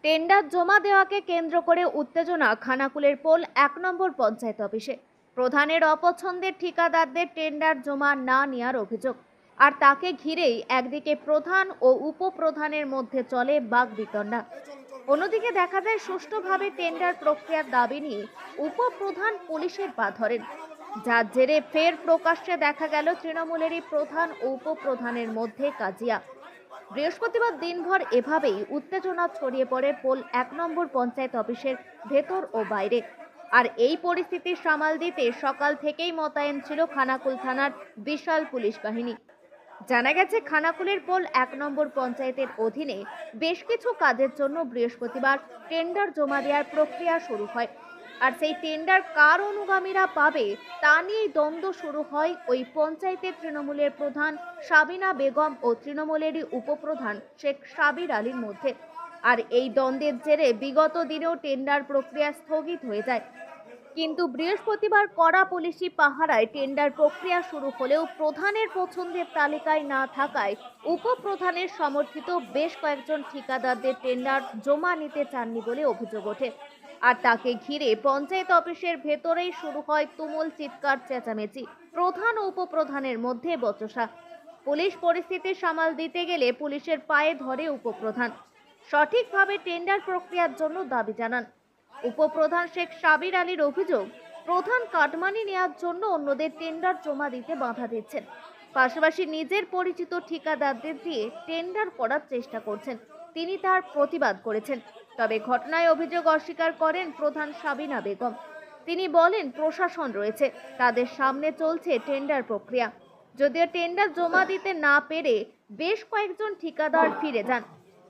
Tender জমা দেওয়াকে কেন্দ্র করে উত্তেজনা খানাকুলের পোল 1 নম্বর পঞ্চায়েত অফিসে। প্রধানের অপছন্দের ঠিকাদারদের টেন্ডার জমা না নেওয়ার অভিযোগ, আর তাকে ঘিরেই একদিকে প্রধান ও উপপ্রধানের মধ্যে চলে বাকবিতণ্ডা। অন্যদিকে দেখা যায় সুষ্ঠুভাবে টেন্ডার প্রক্রিয়ার দাবি নিয়ে উপপ্রধান পুলিশের পা ধরেন, যার জেরে ফের প্রকাশ্যে দেখা গেল তৃণমূলেরই প্রধান ও উপপ্রধানের মধ্যে কাজিয়া। বৃহস্পতিবার দিনভর এভাবেই উত্তেজনা ছড়িয়ে পড়ে পোল 1 নম্বর পঞ্চায়েত অফিসের ভেতর ও বাইরে। আর এই পরিস্থিতি সামাল দিতে সকাল থেকেই মোতায়েন ছিল খানাকুল থানার বিশাল পুলিশ বাহিনী। জানা গেছে, খানাকুলের পোল 1 নম্বর পঞ্চায়েতের অধীনে বেশ কিছু কাজের জন্য বৃহস্পতিবার টেন্ডার জমা দেওয়ার প্রক্রিয়া শুরু হয়। আর সেই টেন্ডার কার অনুগামীরা পাবে তা নিয়েই দ্বন্দ্ব শুরু হয় ওই পঞ্চায়েতের তৃণমূলের প্রধান সাবিনা বেগম ও তৃণমূলেরই উপপ্রধান শেখ সাবির আলীর মধ্যে। আর এই দ্বন্দ্বের জেরে বিগত দিনেও টেন্ডার প্রক্রিয়া স্থগিত হয়ে যায়। কিন্তু বৃহস্পতিবার কড়া পুলিশি পাহারায় টেন্ডার প্রক্রিয়া শুরু হলেও প্রধানের পছন্দের তালিকায় না থাকায় উপপ্রধানের সমর্থিত বেশ কয়েকজন ঠিকাদারদের টেন্ডার জমা নিতে চাননি বলে অভিযোগ ওঠে। আর তাকে ঘিরে পঞ্চায়েত অফিসের ভেতরেই শুরু হয় তুমুল চিৎকার চেঁচামেচি, প্রধান ও উপপ্রধানের মধ্যে বচসা। পুলিশ পরিস্থিতি সামাল দিতে গেলে পুলিশের পায়ে ধরে উপপ্রধান। সঠিকভাবে টেন্ডার প্রক্রিয়ার জন্য দাবি জানান। উপপ্রধান শেখ সাবির আলীর অভিযোগ, প্রধান কাটমানি নেওয়ার জন্য অন্যদের টেন্ডার জমা দিতে বাধা দিচ্ছেন, পাশাপাশি নিজের পরিচিত ঠিকাদারদের দিয়ে টেন্ডার করার চেষ্টা করছেন। তিনি তার প্রতিবাদ করেছেন, তবে ঘটনায় অভিযোগ অস্বীকার করেন প্রধান সাবিনা বেগম। তিনি বলেন, প্রশাসন রয়েছে, তাদের সামনে চলছে টেন্ডার প্রক্রিয়া। যদিও টেন্ডার জমা দিতে না পেরে বেশ কয়েকজন ঠিকাদার ফিরে যান।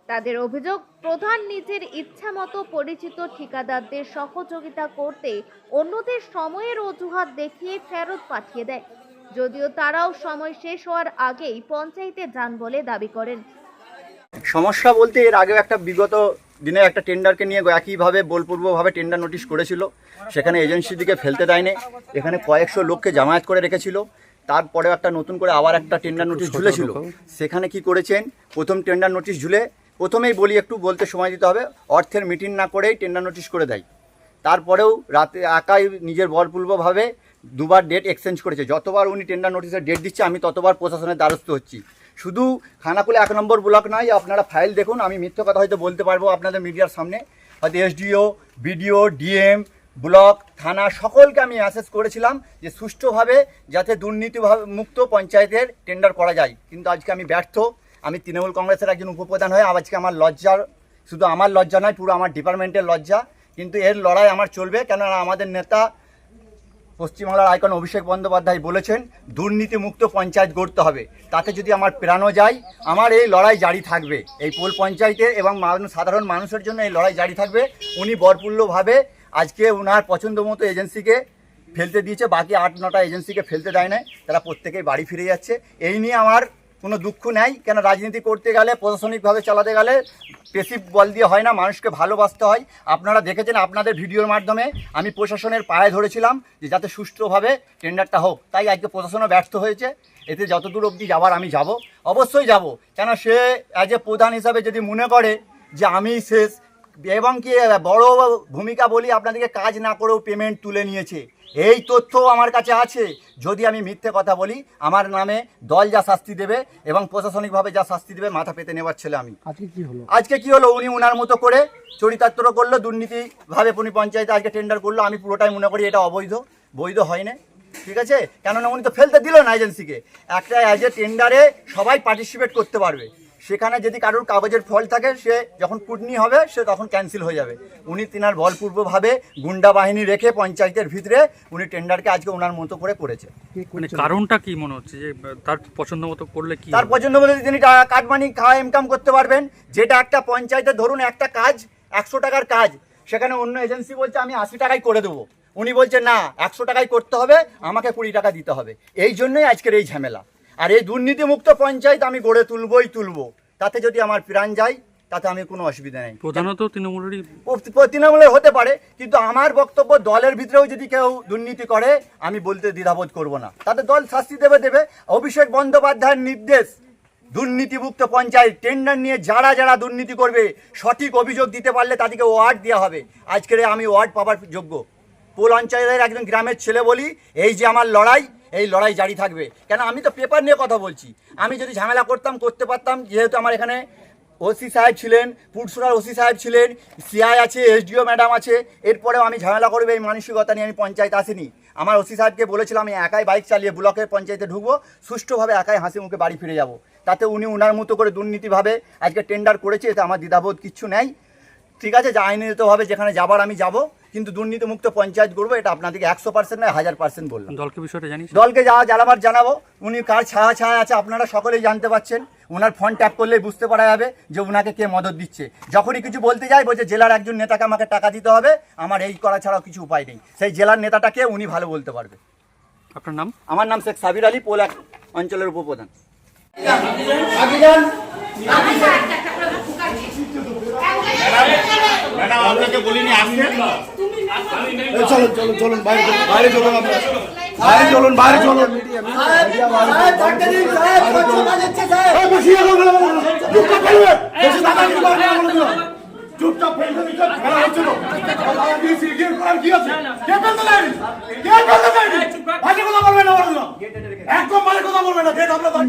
তাদের অভিযোগ, প্রধান নিজের ইচ্ছা মতো পরিচিত ঠিকাদারদের সহযোগিতা করতে অন্যদের সময়ের অজুহাত দেখিয়ে ফেরত পাঠিয়ে দেয়, যদিও তারাও সময় শেষ হওয়ার আগেই পঞ্চায়েতে যান বলে দাবি করেন। সমস্যা বলতে এর আগেও একটা বিগত দিনে একটা টেন্ডারকে নিয়ে একইভাবে বলপূর্বকভাবে টেন্ডার নোটিশ করেছিল, সেখানে এজেন্সি দিকে ফেলতে দেয়নি, এখানে কয়েকশো লোককে জামায়াত করে রেখেছিল। তারপরে একটা নতুন করে আবার একটা টেন্ডার নোটিশ ঝুলেছিল। সেখানে কি করেছেন, প্রথম টেন্ডার নোটিশ ঝুলে প্রথমেই বলি একটু বলতে সময় দিতে হবে, অর্থের মিটিং না করেই টেন্ডার নোটিশ করে দেয়। তারপরেও রাতে একাই নিজের বলপূর্বকভাবে দুবার ডেট এক্সচেঞ্জ করেছে। যতবার উনি টেন্ডার নোটিশের ডেট দিচ্ছে আমি ততবার প্রশাসনের দ্বারস্থ হচ্ছি। শুধু খানাকুলে 1 নম্বর ব্লক নয়, আপনারা ফাইল দেখুন, আমি মিথ্যে কথা হয়তো বলতে পারবো আপনাদের মিডিয়ার সামনে। হয়তো এসডিও, বিডিও, ডিএম, ব্লক, থানা সকলকে আমি মেসেজ করেছিলাম যে সুষ্ঠুভাবে যাতে দুর্নীতিমুক্ত পঞ্চায়েতের টেন্ডার করা যায়। কিন্তু আজকে আমি ব্যর্থ। আমি তৃণমূল কংগ্রেসের একজন উপপ্রধান হয়ে আজকে আমার লজ্জার, শুধু আমার লজ্জা নয়, পুরো আমার ডিপার্টমেন্টের লজ্জা। কিন্তু এর লড়াই আমার চলবে, কেননা আমাদের নেতা পশ্চিমবাংলার আইকন অভিষেক বন্দ্যোপাধ্যায় বলেছেন দুর্নীতিমুক্ত পঞ্চায়েত গড়তে হবে। তাতে যদি আমার প্রাণও যায়, আমার এই লড়াই জারি থাকবে। এই পোল পঞ্চায়েতের এবং সাধারণ মানুষের জন্য এই লড়াই জারি থাকবে। উনি বরপূর্ণভাবে আজকে ওনার পছন্দ মতো এজেন্সিকে ফেলতে দিয়েছে, বাকি 8-9টা এজেন্সিকে ফেলতে দেয় না, তারা প্রত্যেকেই বাড়ি ফিরে যাচ্ছে। এই নিয়ে আমার কোনো দুঃখ নেই, কেন রাজনীতি করতে গেলে, প্রশাসনিকভাবে চালাতে গেলে পেসিভ বল দিয়ে হয় না, মানুষকে ভালোবাসতে হয়। আপনারা দেখেছেন আপনাদের ভিডিওর মাধ্যমে আমি প্রশাসনের পায়ে ধরেছিলাম যে যাতে সুষ্ঠুভাবে টেন্ডারটা হোক। তাই আজকে প্রশাসনও ব্যর্থ হয়েছে। এতে যতদূর অবধি যাবার আমি যাব, অবশ্যই যাব, কেন সে অ্যাজ এ প্রধান হিসাবে যদি মনে করে যে আমি শেষ, এবং কি বড় ভূমিকা বলি, আপনাদেরকে কাজ না করেও পেমেন্ট তুলে নিয়েছে, এই তথ্য আমার কাছে আছে। যদি আমি মিথ্যে কথা বলি, আমার নামে দল যা শাস্তি দেবে এবং প্রশাসনিকভাবে যা শাস্তি দেবে মাথা পেতে নেওয়ার ছেলে আমি। আজকে কি হলো, উনি ওনার মতো করে চরিতার্থ করলো, দুর্নীতিভাবে উনি পঞ্চায়েতে আজকে টেন্ডার করলো। আমি পুরোটাই মনে করি এটা অবৈধ, বৈধ হয় না, ঠিক আছে। কেননা উনি তো ফেলতে দিল না এজেন্সিকে। একটা অ্যাজ এ টেন্ডারে সবাই পার্টিসিপেট করতে পারবে, সেখানে যদি কারোর কাগজের ফল থাকে, সে যখন কুটনি হবে সে তখন ক্যান্সেল হয়ে যাবে। উনি তিনার বলপূর্বকভাবে গুন্ডা বাহিনী রেখে পঞ্চায়েতের ভিতরে উনি টেন্ডারকে আজকে ওনার মতো করে করেছে। মানে কারণটা কি মনে হচ্ছে যে তার পছন্দ মতো করলে কি, তার পছন্দ মতো তিনি কাটমানি খাওয়া ইনকাম করতে পারবেন। যেটা একটা পঞ্চায়েতে ধরুন একটা কাজ 100 টাকার কাজ, সেখানে অন্য এজেন্সি বলছে আমি 80 টাকায় করে দেবো, উনি বলছে না 100 টাকায় করতে হবে, আমাকে 20 টাকা দিতে হবে। এই জন্যই আজকের এই ঝামেলা। আর এই দুর্নীতিমুক্ত পঞ্চায়েত আমি গড়ে তুলবই তুলবো। তাতে যদি আমার প্রাণ যায় তাতে আমি কোনো অসুবিধা নেই। প্রধানত তৃণমূলেরই তৃণমূলের হতে পারে, কিন্তু আমার বক্তব্য দলের ভিতরেও যদি কেউ দুর্নীতি করে আমি বলতে দ্বিধাবোধ করব না, তাদের দল শাস্তি দেবে। অভিষেক বন্দ্যোপাধ্যায়ের নির্দেশ, দুর্নীতিমুক্ত পঞ্চায়েত, টেন্ডার নিয়ে যারা যারা দুর্নীতি করবে সঠিক অভিযোগ দিতে পারলে তাদেরকে ওয়ার্ড দেওয়া হবে। আজকের আমি ওয়ার্ড পাবার যোগ্য, পোল অঞ্চলের একজন গ্রামের ছেলে বলি, এই যে আমার লড়াই, এই লড়াই জারি থাকবে। কেন আমি তো পেপার নিয়ে কথা বলছি, আমি যদি ঝামেলা করতে পারতাম, যেহেতু আমার এখানে ওসি সাহেব ছিলেন, পুরসুরার ওসি সাহেব ছিলেন, সিআই আছে, এসডিও ম্যাডাম আছে, এরপরেও আমি ঝামেলা করবো এই মানসিকতা নিয়ে আমি পঞ্চায়েত আসিনি। আমার ওসি সাহেবকে বলেছিলাম আমি একাই বাইক চালিয়ে ব্লকের পঞ্চায়েতে ঢুকবো, সুষ্ঠুভাবে একাই হাসি মুখে বাড়ি ফিরে যাব। তাতে উনি ওনার মতো করে দুর্নীতিভাবে আজকে টেন্ডার করেছে, এতে আমার দ্বিধাবোধ কিচ্ছু নেই। ঠিক আছে, যে আইনগতভাবে যেখানে যাবার আমি যাব, কিন্তু দুর্নীতিমুক্ত পঞ্চায়েত করবো, এটা আপনাদেরকে 100% নয় 1000% বললাম। দলকে বিষয়টা জানিস? দলকে জানাবো, উনি কার ছায়া আছে আপনারা সকলেই জানতে পাচ্ছেন। ওনার ফোন ট্যাপ করলেই বুঝতে পারা যাবে যে ওনাকে কে মদত দিচ্ছে। যখনই কিছু বলতে যাই বলছে জেলার একজন নেতাকে আমাকে টাকা দিতে হবে, আমার এই করা ছাড়াও কিছু উপায় নেই। সেই জেলার নেতাটাকে উনি ভালো বলতে পারবে। আপনার নাম? আমার নাম শেখ সাবির আলী, পোল অঞ্চলের উপপ্রধান। আপনাকে বলিনি আসতে। চলুন বাইরে চলুন বাইরে চলুন চুপচাপ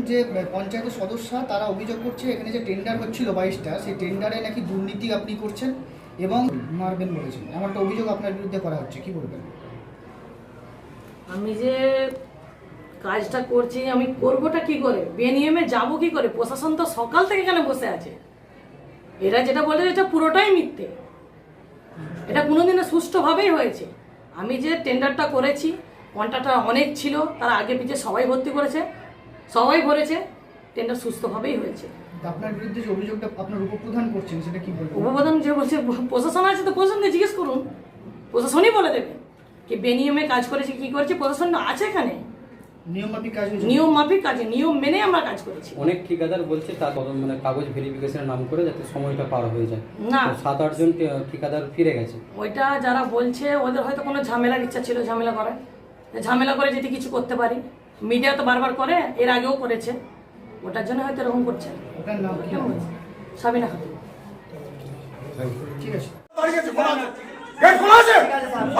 যে পঞ্চায়েতের সদস্য তারা অভিযোগ করছে এখানে যে টেন্ডার হচ্ছিল 22টা, সেই টেন্ডারে নাকি দুর্নীতি আপনি করছেন এবং মারবেন বলেছেন, এমন একটা অভিযোগ আপনার বিরুদ্ধে করা হচ্ছে, কি বলবেন? আমি যে কাজটা করছি আমি করবোটা কি করে, বেনিয়মে যাব কি করে? প্রশাসন তো সকাল থেকে এখানে বসে আছে, এরা যেটা বলে এটা পুরোটাই মিথ্যে। এটা কোনোদিনও সুষ্ঠুভাবেই হয়েছে। আমি যে টেন্ডারটা করেছি, কন্ট্রাক্টর অনেক ছিল, তারা আগে পিছিয়ে সবাই ভর্তি করেছে, সবাই ভরেছে, টেন্ডার সুস্থভাবেই হয়েছে। আপনার বিরুদ্ধে যে অভিযোগটা আপনার উপপ্রধান করছেন সেটা কি বলবেন? উপপ্রধান যে বলছে, প্রশাসন আছে তো প্রশাসনকে জিজ্ঞেস করুন, প্রশাসনই বলে দেবে কি বেনিয়মে কাজ করেছে কি করেছে। প্রশাসন আছে এখানে, নিয়ম মাফিক কাজ হয়েছে, নিয়ম মাফিক কাজে নিয়ম মেনে আমরা কাজ করেছি। অনেক ঠিকাদার বলছে তার মানে কাগজ ভেরিফিকেশনের নাম করে যাতে সময়টা পার হয়ে যায়। না, 7-8 জন ঠিকাদার ফিরে গেছে। ওইটা যারা বলছে ওদের হয়তো কোনো ঝামেলার ইচ্ছা ছিল, ঝামেলা করে, ঝামেলা করে যদি কিছু করতে পারি। মিডিয়া তো বারবার করে, এর আগেও করেছে, ওটার জন্য হয়তো এরকম করছে। ওটার নাম কি? সাবিনা খাতুন। ঠিক আছে।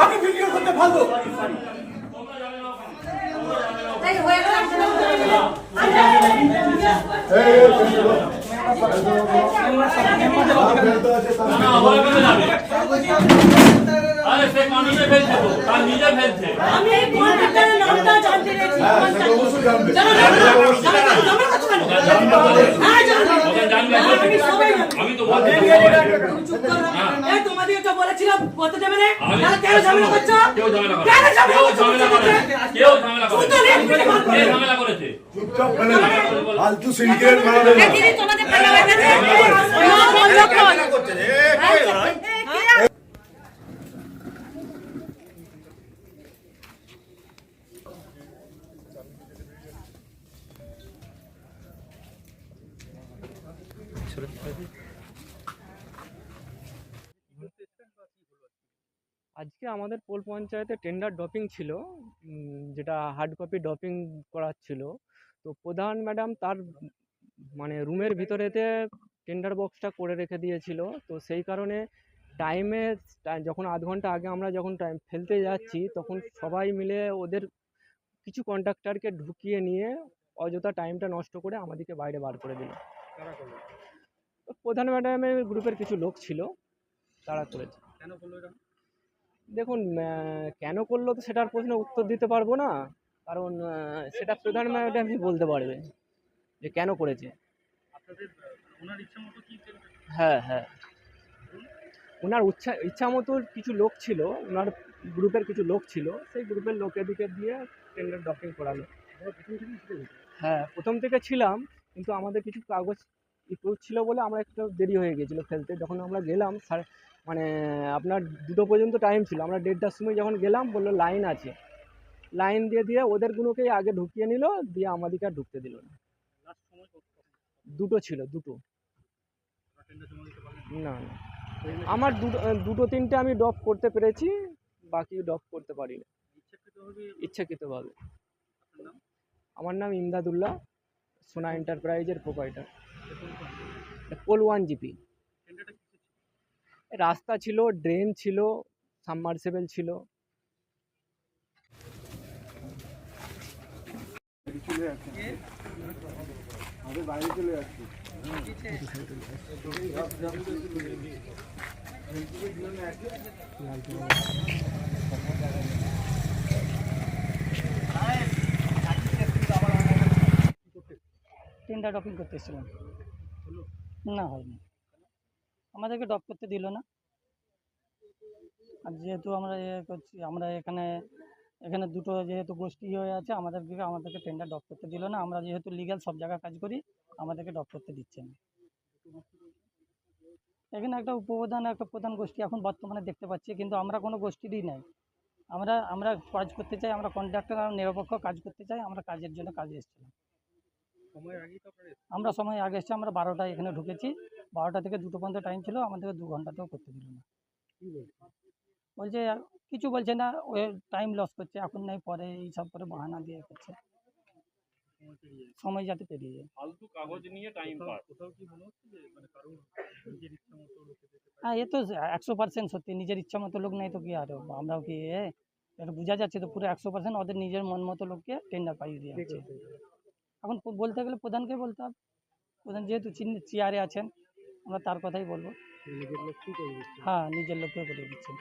আপনি ভিডিও করতে ফালতু আরে সে কানুনে ফেলছে তো, তার নিজে ফেলছে। আমি এই কন্ট্রাক্টরের নামটা জানতে চাইছি। আমি তো বলছি তোমাদের তো বলেছিলাম বলতে দেবে না, তাহলে কেন ঝামেলা করছো? কেউ ঝামেলা করে, কেন ঝামেলা করছো? কেউ ঝামেলা করে, কে ঝামেলা করেছে? চুপচাপ বলে ফালতু সিনক্রেট বানাবে না। তোমাদের ফেলা হয়ে গেছে। আজকে আমাদের পোল পঞ্চায়েতে টেন্ডার ড্রপিং ছিল, যেটা হার্ড কপি ড্রপিং করাচ্ছিল। তো প্রধান ম্যাডাম তার মানে রুমের ভিতরেতে টেন্ডার বক্সটা করে রেখে দিয়েছিল। তো সেই কারণে টাইমে যখন আধ ঘন্টা আগে আমরা যখন টাইম ফেলতে যাচ্ছি, তখন সবাই মিলে ওদের কিছু কন্ট্রাক্টরকে ঢুকিয়ে নিয়ে অযথা টাইমটা নষ্ট করে আমাদেরকে বাইরে বার করে দিল। প্রধান ম্যাডামের গ্রুপের কিছু লোক ছিল, তারা করেছে। কেন করলো এটা? দেখুন, কেন করলো তো সেটার প্রশ্নের উত্তর দিতে পারবো না, কারণ সেটা প্রধান ম্যাডামই বলতে পারবে যে কেন করেছে। আপনাদের ওনার ইচ্ছা মতো কি চলবে? হ্যাঁ, ওনার ইচ্ছা মতো কিছু লোক ছিল, ওনার গ্রুপের কিছু লোক ছিল, সেই গ্রুপের লোকেদিকে দিয়ে টেন্ডার ড্রপিং করালো। হ্যাঁ, প্রথম থেকে ছিলাম, কিন্তু আমাদের কিছু কাগজ একটু ছিল বলে আমরা একটু দেরি হয়ে গিয়েছিলো ফেলতে। যখন আমরা গেলাম মানে আপনার 2টো পর্যন্ত টাইম ছিল, আমরা 1:30টার সময় যখন গেলাম বললো লাইন আছে, লাইন দিয়ে ওদেরগুলোকেই আগে ঢুকিয়ে নিল, দিয়ে আমাদেরকে আর ঢুকতে দিল না। 2টো ছিল, 2টো। না না আমার দুটো তিনটে আমি ড্রপ করতে পেরেছি, বাকি ড্রপ করতে পারিনি ইচ্ছাকৃতভাবে। আমার নাম ইমদাদুল্লাহ, সোনা এন্টারপ্রাইজের প্রোপাইটার। Pole 1 GP. রাস্তা ছিল, ড্রেন ছিল, সাবমার্সিবল ছিল। টেন্ডার ড্রপিং করতে এসেছিলাম, না হয়নি, আমাদেরকে ড্রপ করতে দিল না। আর যেহেতু আমরা করছি, আমরা এখানে দুটো যেহেতু গোষ্ঠী হয়ে আছে, আমাদেরকে টেন্ডার ড্রপ করতে দিল না। আমরা যেহেতু লিগ্যাল সব জায়গায় কাজ করি, আমাদেরকে ড্রপ করতে দিচ্ছে না। এখানে একটা উপপ্রধান, একটা প্রধান গোষ্ঠী এখন বর্তমানে দেখতে পাচ্ছি, কিন্তু আমরা কোনো গোষ্ঠীরই নাই। আমরা কাজ করতে চাই, আমরা কন্ট্রাক্টর, নিরপেক্ষ কাজ করতে চাই। আমরা কাজের জন্য কাজে এসেছিলাম। আমরা সময় আগে এসেছি, আমরা 12টায় এখানে ঢুকেছি। 12টা থেকে 2টো পর্যন্ত টাইম ছিল, আমাদেরকে 2 ঘন্টাতেও করতে দিল না। বলছে কিছু বলছে না, ওই টাইম লস করছে, এখন নেই, পরে এইসব করে বাহানা দিয়ে করছে, সময় যাতে পেরিয়ে যায়। ফালতু কাগজ নিয়ে টাইম পাস। কোথাও কি মনে হচ্ছে যে মানে কারণ নিজের ইচ্ছা মতো লোকে হ্যাঁ, এ তো 100% সত্যি। নিজের ইচ্ছা মতো লোক নেই তো কি, আর আমরাও কি এটা বোঝা যাচ্ছে তো পুরো 100% ওদের নিজের মন মতো লোককে টেন্ডার পাইয়ে দিয়ে যাচ্ছে। এখন বলতে গেলে প্রধানকে বলতে হবে। প্রধান যেহেতু চেয়ারে আছেন, আমরা তার কথাই বলবো। হ্যাঁ, নিজের লোককে করে দিচ্ছেন।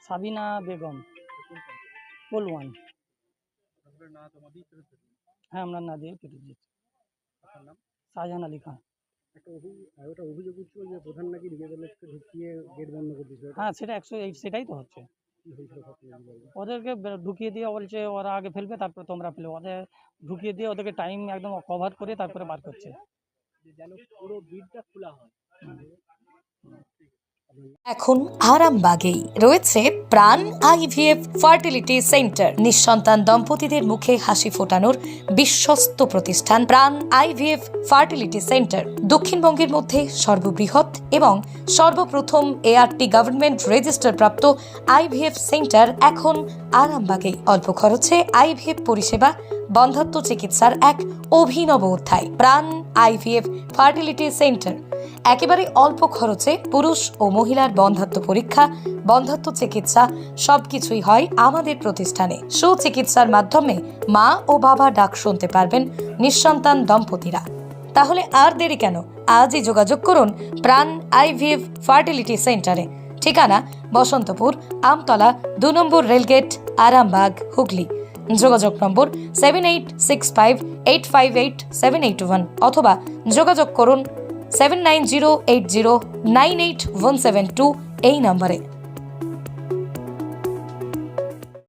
সাবিনা বেগম, পোল 1। হ্যাঁ, আমরা না দিয়ে ফেরত দিচ্ছি। শাহজাহান আলী খান। হ্যাঁ, সেটা সেটাই তো হচ্ছে। ওদেরকে ঢুকিয়ে দিয়ে বলছে ওরা আগে ফেলবে, তারপরে তোমরা ফেলবে। ওদের ঢুকিয়ে দিয়ে ওদেরকে টাইম একদম কভার করে তারপরে বার করছে। এখন আরামবাগেই রয়েছে প্রাণ আইভিএফ ফার্টিলিটি সেন্টার। নিঃসন্তান দম্পতিদের মুখে হাসি ফোটানোর বিশ্বস্ত প্রতিষ্ঠান প্রাণ আইভিএফ ফার্টিলিটি সেন্টার দক্ষিণবঙ্গের মধ্যে সর্ববৃহৎ এবং সর্বপ্রথম ART গভর্নমেন্ট রেজিস্টার প্রাপ্ত আইভিএফ সেন্টার এখন আরামবাগেই। অল্প খরচে আইভিএফ পরিষেবা, বন্ধ্যাত্ব চিকিৎসার এক অভিনব অধ্যায়। প্রাণ আইভিএফ ফার্টিলিটি সেন্টার একেবারে অল্প খরচে পুরুষ ও মহিলার বন্ধ্যাত্ব পরীক্ষা, বন্ধ্যাত্ব চিকিৎসা সবকিছুই হয় আমাদের প্রতিষ্ঠানে। সুচিকিৎসার মাধ্যমে মা ও বাবা ডাক শুনতে পারবেন নিঃসন্তান দম্পতিরা। তাহলে আর দেরি কেন? আজই যোগাযোগ করুন প্রাণ আইভিএফ ফার্টিলিটি সেন্টারে। ঠিকানা বসন্তপুর, আমতলা, 2 নম্বর রেলগেট, আরামবাগ, হুগলি। যোগাযোগ নম্বর 7865858781 অথবা যোগাযোগ করুন 7908098172 এই নম্বরে।